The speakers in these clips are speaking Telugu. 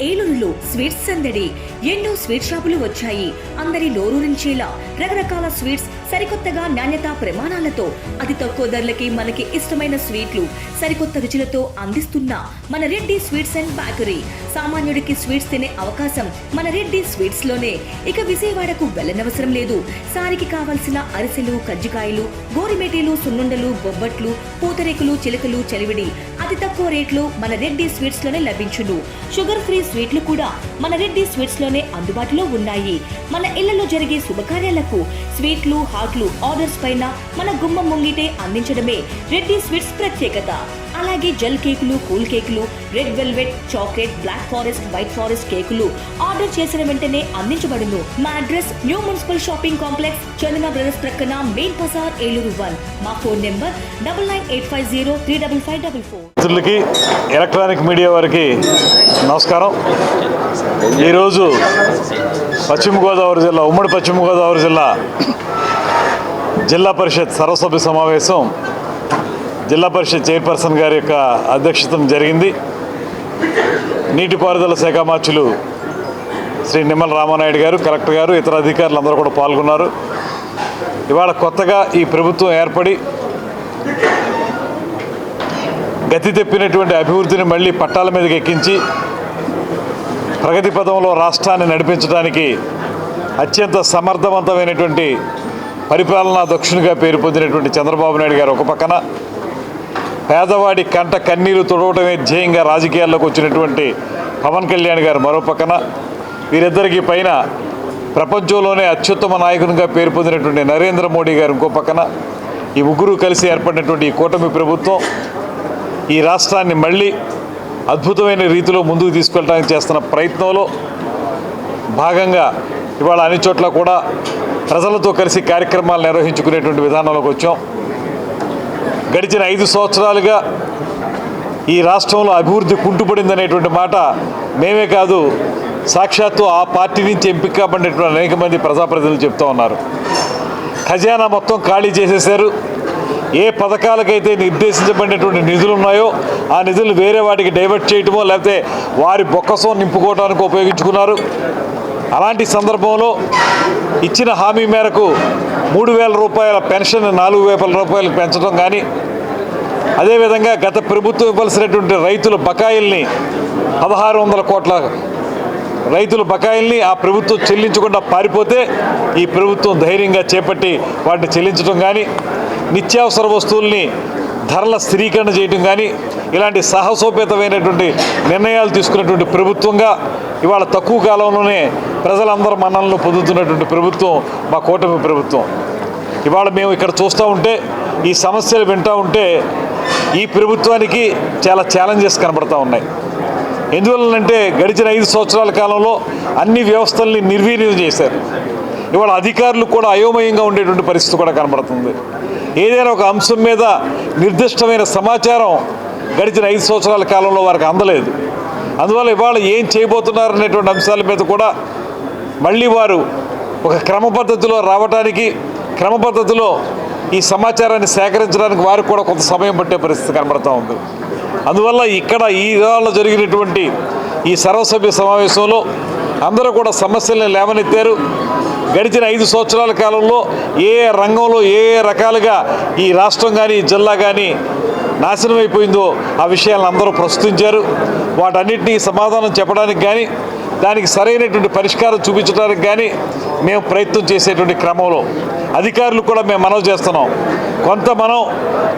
ఏలూరులో స్వీట్స్ సందడి. ఎన్నో స్వీట్ షాపులు వచ్చాయి. అందరి నోరూరించేలా రకరకాల స్వీట్స్ సరికొత్తగా నాణ్యత ప్రమాణాలతో అతి తక్కువ ధరలకి మనకి ఇష్టమైన స్వీట్లు సరికొత్త రుచులతో అందిస్తున్న మన రెడ్డి స్వీట్స్ అండ్ బేకరీ. సామాన్యుడికి స్వీట్స్ తినే అవకాశం మన రెడ్డి స్వీట్స్ లోనే. ఇక విజయవాడకు వెళ్ళనవసరం లేదు. సారికి కావలసిన అరిసెలు, కజ్జికాయలు, గోరిమేటీలు, సున్నుండలు, బొబ్బట్లు, పూతరేకులు, చిలకలు, చలివిడి అతి తక్కువ రేట్లు మన రెడ్డి స్వీట్స్ లోనే లభించును. షుగర్ ఫ్రీ స్వీట్లు కూడా మన రెడ్డి స్వీట్స్ లోనే అందుబాటులో ఉన్నాయి. మన ఇళ్లలో జరిగే శుభకార్యాలకు స్వీట్లు, హాట్లు ఆర్డర్స్ పైన మన గుమ్మం ముంగిటే అందించడమే రెడ్డి స్వీట్స్ ప్రత్యేకత. అలాగే జెల్ కేకులు, కూల్ కేకులు, red velvet, chocolate, black forest, white forest కేకులు ఆర్డర్ చేసిన వెంటనే అందించబడును. మా address new municipal shopping complex, Chandana brothers ప్రక్కన, మెయిన్ బజార్, ఏలూరు 1. మా ఫోన్ నెంబర్ 9985035544. మిత్రులకి, ఎలక్ట్రానిక్ మీడియా వారికి నమస్కారం. ఈరోజు పశ్చిమ గోదావరి జిల్లా, ఉమ్మడి పశ్చిమ గోదావరి జిల్లా జిల్లా పరిషత్ సర్వసభ్య సమావేశం జిల్లా పరిషత్ చైర్పర్సన్ గారి యొక్క అధ్యక్షతన జరిగింది. నీటిపారుదల శాఖ మార్చులు శ్రీ నిమ్మల రామానాయుడు గారు, కలెక్టర్ గారు, ఇతర అధికారులు అందరూ కూడా పాల్గొన్నారు. ఇవాళ కొత్తగా ఈ ప్రభుత్వం ఏర్పడి గతి తెప్పినటువంటి అభివృద్ధిని మళ్ళీ పట్టాల మీదకి ఎక్కించి ప్రగతి పదంలో రాష్ట్రాన్ని నడిపించడానికి అత్యంత సమర్థవంతమైనటువంటి పరిపాలనా దక్షునిగా పేరు పొందినటువంటి చంద్రబాబు నాయుడు గారు ఒక పక్కన, పేదవాడి కంట కన్నీరు తుడవటమే ధ్యేయంగా రాజకీయాల్లోకి వచ్చినటువంటి పవన్ కళ్యాణ్ గారు మరో పక్కన, వీరిద్దరికీ పైన ప్రపంచంలోనే అత్యుత్తమ నాయకునిగా పేరు పొందినటువంటి నరేంద్ర మోడీ గారు ఇంకో పక్కన, ఈ ముగ్గురు కలిసి ఏర్పడినటువంటి ఈ కూటమి ప్రభుత్వం ఈ రాష్ట్రాన్ని మళ్ళీ అద్భుతమైన రీతిలో ముందుకు తీసుకెళ్ళడానికి చేస్తున్న ప్రయత్నంలో భాగంగా ఇవాళ అన్ని చోట్ల కూడా ప్రజలతో కలిసి కార్యక్రమాలు నిర్వహించుకునేటువంటి విధానంలోకి వచ్చాం. గడిచిన 5 సంవత్సరాలుగా ఈ రాష్ట్రంలో అభివృద్ధి కుంటుపడిందనేటువంటి మాట మేమే కాదు, సాక్షాత్తు ఆ పార్టీ నుంచి ఎంపిక కాబడినటువంటి అనేక మంది ప్రజాప్రతినిధులు చెప్తూ ఉన్నారు. ఖజానా మొత్తం ఖాళీ చేసేశారు. ఏ పథకాలకైతే నిర్దేశించబడినటువంటి నిధులు ఉన్నాయో ఆ నిధులు వేరే వాటికి డైవర్ట్ చేయటమో లేకపోతే వారి బొక్కసం నింపుకోవడానికి ఉపయోగించుకున్నారు. అలాంటి సందర్భంలో ఇచ్చిన హామీ మేరకు 3,000 రూపాయల పెన్షన్ 4,000 రూపాయలకు పెంచడం కానీ, అదేవిధంగా గత ప్రభుత్వం ఇవ్వాల్సినటువంటి రైతుల బకాయిల్ని 1,600 కోట్ల రైతుల బకాయిల్ని ఆ ప్రభుత్వం చెల్లించకుండా పారిపోతే ఈ ప్రభుత్వం ధైర్యంగా చేపట్టి వాటిని చెల్లించడం కానీ, నిత్యావసర వస్తువుల్ని ధరల స్థిరీకరణ చేయడం కానీ, ఇలాంటి సాహసోపేతమైనటువంటి నిర్ణయాలు తీసుకున్నటువంటి ప్రభుత్వంగా ఇవాళ తక్కువ కాలంలోనే ప్రజలందరూ మన్ననలు పొందుతున్నటువంటి ప్రభుత్వం మా కూటమి ప్రభుత్వం. ఇవాళ మేము ఇక్కడ చూస్తూ ఉంటే, ఈ సమస్యలు వింటూ ఉంటే ఈ ప్రభుత్వానికి చాలా ఛాలెంజెస్ కనబడతా ఉన్నాయి. ఎందువల్లంటే గడిచిన 5 సంవత్సరాల కాలంలో అన్ని వ్యవస్థల్ని నిర్వీర్యం చేశారు. ఇవాళ అధికారులు కూడా అయోమయంగా ఉండేటువంటి పరిస్థితి కూడా కనబడుతుంది. ఏదైనా ఒక అంశం మీద నిర్దిష్టమైన సమాచారం గడిచిన 5 సంవత్సరాల కాలంలో వారికి అందలేదు. అందువల్ల ఇవాళ ఏం చేయబోతున్నారు అనేటువంటి అంశాల మీద కూడా మళ్ళీ వారు ఒక క్రమ పద్ధతిలో రావడానికి, క్రమ పద్ధతిలో ఈ సమాచారాన్ని సేకరించడానికి వారికి కూడా కొంత సమయం పట్టే పరిస్థితి కనబడుతూ ఉంది. అందువల్ల ఇక్కడ ఈ ఇవాళ జరిగినటువంటి ఈ సర్వసభ్య సమావేశంలో అందరూ కూడా సమస్యల్ని లేవనెత్తారు. గడిచిన 5 సంవత్సరాల కాలంలో ఏ రంగంలో ఏ రకాలుగా ఈ రాష్ట్రం కానీ జిల్లా కానీ నాశనం అయిపోయిందో ఆ విషయాలను అందరూ ప్రస్తుతించారు. వాటన్నిటినీ సమాధానం చెప్పడానికి కానీ, దానికి సరైనటువంటి పరిష్కారం చూపించడానికి కానీ మేము ప్రయత్నం చేసేటువంటి క్రమంలో అధికారులు కూడా మేము మనవి చేస్తున్నాం. కొంత మనం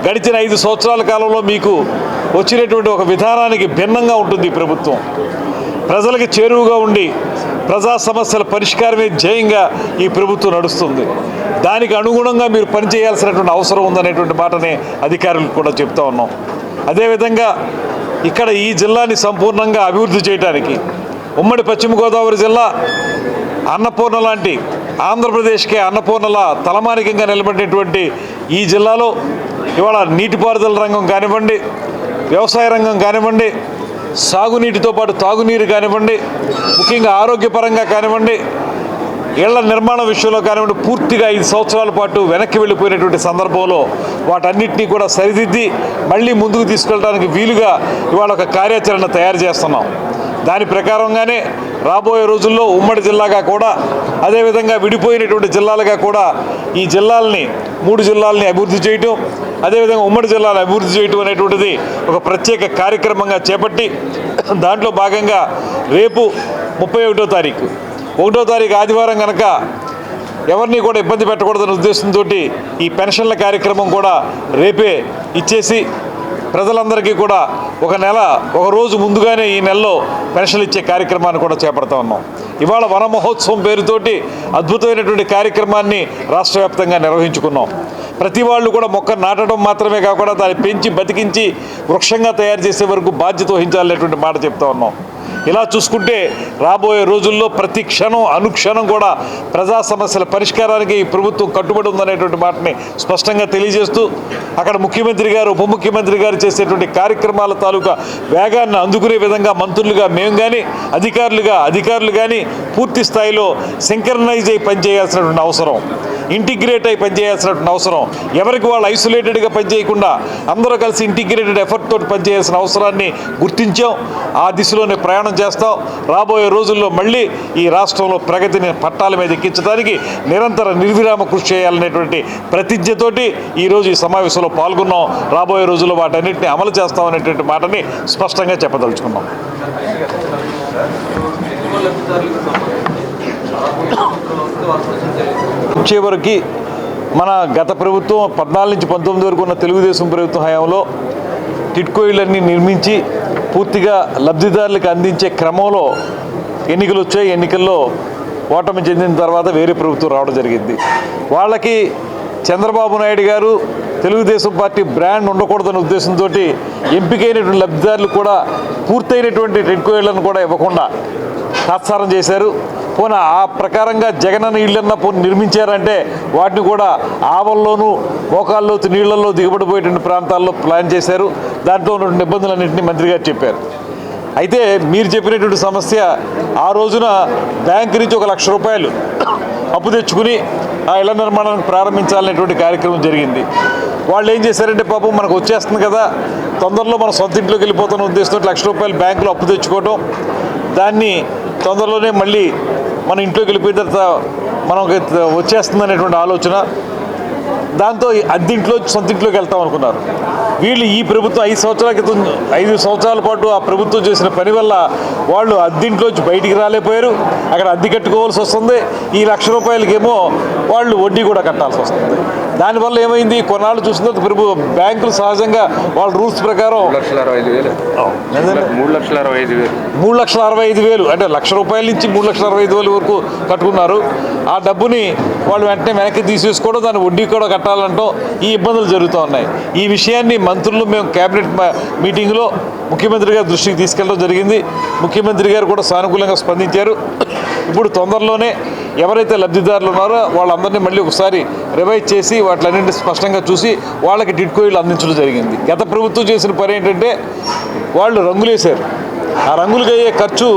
గడిచిన 5 సంవత్సరాల కాలంలో మీకు వచ్చినటువంటి ఒక విధానానికి భిన్నంగా ఉంటుంది ఈ ప్రభుత్వం. ప్రజలకు చేరువుగా ఉండి ప్రజా సమస్యల పరిష్కారమే ధ్యేయంగా ఈ ప్రభుత్వం నడుస్తుంది. దానికి అనుగుణంగా మీరు పనిచేయాల్సినటువంటి అవసరం ఉందనేటువంటి మాటనే అధికారులకు కూడా చెప్తా ఉన్నాం. అదేవిధంగా ఇక్కడ ఈ జిల్లాని సంపూర్ణంగా అభివృద్ధి చేయడానికి ఉమ్మడి పశ్చిమ గోదావరి జిల్లా అన్నపూర్ణ లాంటి, ఆంధ్రప్రదేశ్కే అన్నపూర్ణలా తలమానికంగా నిలబడినటువంటి ఈ జిల్లాలో ఇవాళ నీటిపారుదల రంగం కానివ్వండి, వ్యవసాయ రంగం కానివ్వండి, సాగునీటితో పాటు తాగునీరు కానివ్వండి, ముఖ్యంగా ఆరోగ్యపరంగా కానివ్వండి, ఇళ్ల నిర్మాణ విషయంలో కానివ్వండి, పూర్తిగా 5 సంవత్సరాల పాటు వెనక్కి వెళ్ళిపోయినటువంటి సందర్భంలో వాటన్నిటినీ కూడా సరిదిద్ది మళ్ళీ ముందుకు తీసుకెళ్ళడానికి వీలుగా ఇవాళ ఒక కార్యాచరణ తయారు చేస్తున్నాం. దాని ప్రకారంగానే రాబోయే రోజుల్లో ఉమ్మడి జిల్లాగా కూడా అదేవిధంగా విడిపోయినటువంటి జిల్లాలుగా కూడా ఈ జిల్లాలని 3 జిల్లాలని అభివృద్ధి చేయటం, అదేవిధంగా ఉమ్మడి జిల్లాలు అభివృద్ధి చేయటం అనేటువంటిది ఒక ప్రత్యేక కార్యక్రమంగా చేపట్టి దాంట్లో భాగంగా రేపు 31వ తారీఖు 1వ తారీఖు ఆదివారం కనుక ఎవరిని కూడా ఇబ్బంది పెట్టకూడదనే ఉద్దేశంతో ఈ పెన్షన్ల కార్యక్రమం కూడా రేపే ఇచ్చేసి ప్రజలందరికీ కూడా ఒక రోజు ముందుగానే ఈ నెలలో పెన్షన్లు ఇచ్చే కార్యక్రమాన్ని కూడా చేపడతా ఉన్నాం. ఇవాళ వన మహోత్సవం పేరుతోటి అద్భుతమైనటువంటి కార్యక్రమాన్ని రాష్ట్ర వ్యాప్తంగా నిర్వహించుకున్నాం. ప్రతి వాళ్ళు కూడా మొక్క నాటడం మాత్రమే కాకుండా దాన్ని పెంచి బతికించి వృక్షంగా తయారు చేసే వరకు బాధ్యత వహించాలనేటువంటి మాట చెప్తా ఉన్నాం. ఇలా చూసుకుంటే రాబోయే రోజుల్లో ప్రతి క్షణం అనుక్షణం కూడా ప్రజా సమస్యల పరిష్కారానికి ఈ ప్రభుత్వం కట్టుబడి ఉందనేటువంటి మాటని స్పష్టంగా తెలియజేస్తూ అక్కడ ముఖ్యమంత్రి గారు ఉప ముఖ్యమంత్రి గారు చేసేటువంటి కార్యక్రమాల తాలూకా వేగాన్ని అందుకునే విధంగా మంత్రులుగా మేము కానీ అధికారులు కానీ పూర్తి స్థాయిలో సింక్రనైజ్ అయి పనిచేయాల్సినటువంటి అవసరం, ఇంటిగ్రేట్ అయి పనిచేయాల్సినటువంటి అవసరం, ఎవరికి వాళ్ళు ఐసోలేటెడ్గా పనిచేయకుండా అందరూ కలిసి ఇంటిగ్రేటెడ్ ఎఫర్ట్ తోటి పనిచేయాల్సిన అవసరాన్ని గుర్తించాం. ఆ దిశలోనే ప్రయాణం చేస్తాం. రాబోయే రోజుల్లో మళ్ళీ ఈ రాష్ట్రంలో ప్రగతిని పట్టాల మీద ఎక్కించడానికి నిరంతర నిర్విరామ కృషి చేయాలనేటువంటి ప్రతిజ్ఞతోటి ఈరోజు ఈ సమావేశంలో పాల్గొన్నాం. రాబోయే రోజుల్లో వాటన్నిటిని అమలు చేస్తామనేటువంటి మాటని స్పష్టంగా చెప్పదలుచుకున్నాం. వచ్చేవరకు మన గత ప్రభుత్వం 14 నుంచి 19 వరకు ఉన్న తెలుగుదేశం ప్రభుత్వం హయాంలో టిడ్కో ఇళ్ళన్నీ నిర్మించి పూర్తిగా లబ్ధిదారులకు అందించే క్రమంలో ఎన్నికలు వచ్చాయి. ఎన్నికల్లో ఓటమి చెందిన తర్వాత వేరే ప్రభుత్వం రావడం జరిగింది. వాళ్ళకి చంద్రబాబు నాయుడు గారు తెలుగుదేశం పార్టీ బ్రాండ్ ఉండకూడదనే ఉద్దేశంతో ఎంపికైనటువంటి లబ్ధిదారులు కూడా పూర్తయినటువంటి టిడ్కో ఇళ్లను కూడా ఇవ్వకుండా తాత్సారం చేశారు. పోనీ ఆ ప్రకారంగా జగనన్న ఇళ్ళన్న నిర్మించారంటే వాటిని కూడా ఆవల్లోనూ మోకాల్లో నీళ్లలో దిగబడిపోయేటువంటి ప్రాంతాల్లో ప్లాన్ చేశారు. దాంట్లో ఉన్నటువంటి ఇబ్బందులన్నింటినీ మంత్రి గారు చెప్పారు. అయితే మీరు చెప్పినటువంటి సమస్య ఆ రోజున బ్యాంకు నుంచి 1 లక్ష రూపాయలు అప్పు తెచ్చుకుని ఆ ఇళ్ల నిర్మాణానికి ప్రారంభించాలనేటువంటి కార్యక్రమం జరిగింది. వాళ్ళు ఏం చేశారంటే పాపం మనకు వచ్చేస్తుంది కదా, తొందరలో మన సొంత ఇంట్లోకి వెళ్ళిపోతున్న ఉద్దేశంతో 1 లక్ష రూపాయలు బ్యాంకులో అప్పు తెచ్చుకోవటం, దాన్ని తొందరలోనే మళ్ళీ మన ఇంట్లోకి వెళ్ళిపోయిన తర్వాత మనకి వచ్చేస్తుంది అనేటువంటి ఆలోచన, దాంతో అద్దెంట్లో సొంత ఇంట్లోకి వెళ్తాం అనుకున్నారు. వీళ్ళు ఈ ప్రభుత్వం 5 సంవత్సరాల క్రితం 5 సంవత్సరాల పాటు ఆ ప్రభుత్వం చేసిన పని వల్ల వాళ్ళు అద్దెంట్లోంచి బయటికి రాలేకపోయారు. అక్కడ అద్దె కట్టుకోవాల్సి వస్తుంది. ఈ 1 లక్ష రూపాయలకేమో వాళ్ళు వడ్డీ కూడా కట్టాల్సి వస్తుంది. దానివల్ల ఏమైంది, కొన్నాళ్ళు చూసిన తర్వాత బ్యాంకులు సహజంగా వాళ్ళ రూల్స్ ప్రకారం 3,65,000 అంటే 1 లక్ష రూపాయల నుంచి 3,65,000 వరకు కట్టుకున్నారు. ఆ డబ్బుని వాళ్ళు వెంటనే వెనక్కి తీసేసుకోవడం, దాని వడ్డీ కూడా కట్టాలంటూ ఈ ఇబ్బందులు జరుగుతూ ఉన్నాయి. ఈ విషయాన్ని మంత్రులు మేము కేబినెట్ మీటింగ్లో ముఖ్యమంత్రి గారి దృష్టికి తీసుకెళ్ళడం జరిగింది. ముఖ్యమంత్రి గారు కూడా సానుకూలంగా స్పందించారు. ఇప్పుడు తొందరలోనే ఎవరైతే లబ్ధిదారులు ఉన్నారో వాళ్ళందరినీ మళ్ళీ ఒకసారి రివైజ్ చేసి వాటిలన్నింటినీ స్పష్టంగా చూసి వాళ్ళకి టిడ్కో ఇళ్ళు అందించడం జరిగింది. గత ప్రభుత్వం చేసిన పని ఏంటంటే వాళ్ళు రంగులేశారు. ఆ రంగులకు అయ్యే ఖర్చు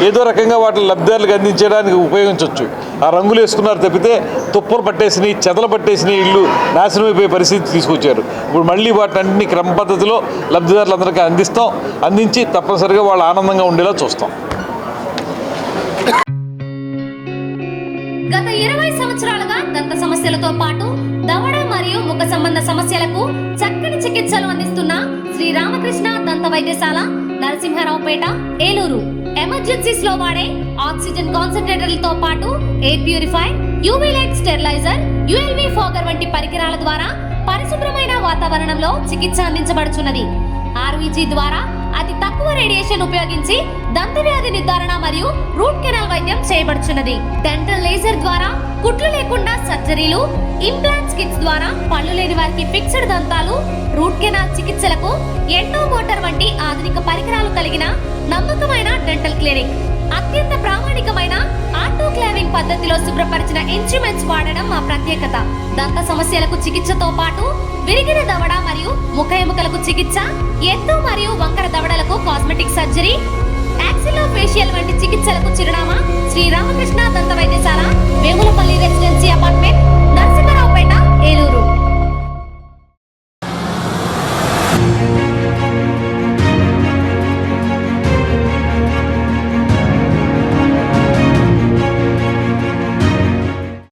ఏదో రకంగా వాటిని లబ్ధిదారులకు అందించడానికి ఉపయోగించవచ్చు. ఆ రంగులు వేసుకున్నారు తప్పితే తుప్పలు పట్టేసినాయి, చెదలు పట్టేసినాయి, ఇల్లు నాశనం అయిపోయే పరిస్థితి తీసుకొచ్చారు. ఇప్పుడు మళ్ళీ వాటిని అన్ని క్రమ పద్ధతిలో లబ్ధిదారులందరికీ అందించి తప్పనిసరిగా వాళ్ళు ఆనందంగా ఉండేలా చూస్తాం. గత 20 సంవత్సరాలుగా దంత సమస్యలతో పాటు దవడ మరియు ముఖ సంబంధ సమస్యలకు చక్కని చికిత్సలు అందిస్తున్న శ్రీ రామకృష్ణ దంత వైద్యశాల, నరసింహారావుపేట, ఏలూరు. ఎమర్జెన్సీస్ లో వాడే ఆక్సిజన్ కాన్సంట్రేటర్లతో పాటు air purifier, UV light steriliser, ULV fogger వంటి పరికరాల ద్వారా పరిశుభ్రమైన వాతావరణంలో చికిత్స అందించబడుచున్నది. ఆర్వీజీ ద్వారా అతి తక్కువ రేడియేషన్ ఉపయోగించి దంత వ్యాధి నిర్ధారణ మరియు రూట్ కెనాల్ వైద్యం చేయబడుచున్నది. డెంటల్ లేజర్ ద్వారా కుట్లు లేకుండా సర్జరీలు, ఇంప్లాంట్స్ కిట్స్ ద్వారా పళ్ళు లేని వారికి ఫిక్స్డ్ దంతాలు, రూట్ కెనాల్ చికిత్సలకు ఎండో మోటార్ వంటి ఆధునిక పరికరాలు కలిగిన నమ్మకమైన డెంటల్ క్లినిక్. అత్యంత ప్రామాణికమైన ఆటోక్లావింగ్ పద్ధతిలో శుభ్రపరిచిన ఇన్స్ట్రుమెంట్స్ వాడడం మా ప్రత్యేకత. దంత సమస్యలకు చికిత్సతో పాటు విరిగిన దవడ మరియు ముఖ ఎముకలకు చికిత్స, ఎత్తు మరియు వంకర దవడలకు కాస్మెటిక్ సర్జరీ, యాక్సిలోఫేషియల్ వంటి చికిత్సలకు చిరునామా శ్రీ రామకృష్ణ దంత వైద్యశాల, వేములపల్లి రెసిడెన్సీ అపార్ట్మెంట్,